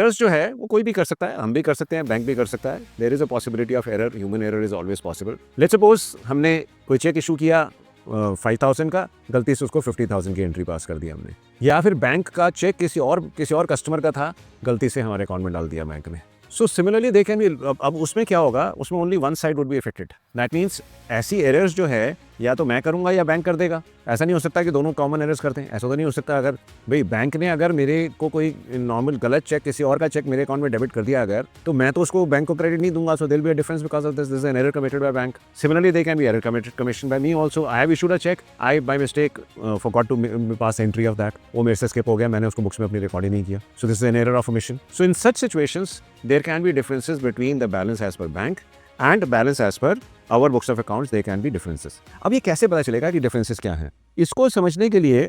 Errors जो है वो कोई भी कर सकता है, हम भी कर सकते हैं, बैंक भी कर सकता है। There is a possibility of error, human error is always possible. Let's suppose हमने कोई चेक इशू किया 5,000 का, गलती से उसको 50,000 की एंट्री पास कर दिया हमने, या फिर बैंक का चेक किसी और कस्टमर का था, गलती से हमारे अकाउंट में डाल दिया बैंक ने। So similarly they can B, अब उसमें क्या होगा, उसमें only one side would be affected. That means ऐसी एरर्स जो है या तो मैं करूंगा या बैंक कर देगा। ऐसा नहीं हो सकता कि दोनों कॉमन एरर्स करते हैं, ऐसा तो नहीं हो सकता। अगर भाई बैंक ने अगर मेरे को कोई नॉर्मल गलत चेक, किसी और का चेक मेरे अकाउंट में डेबिट कर दिया अगर, तो मैं तो उसको बैंक को क्रेडिट नहीं दूंगा। So there will be a difference because of this is an error committed by bank. Similarly they can be error committed by me also. I have issued a cheque, I by mistake forgot to pass entry of that, वो मेरे से skip हो गया, मैंने उसको books में अपनी record ही नहीं किया। So this is an error of omission. So in such situations there can be differences between the balance as per bank and balance as per our books of accounts, they can be differences. अब ये कैसे पता चलेगा कि differences क्या हैं? इसको समझने के लिए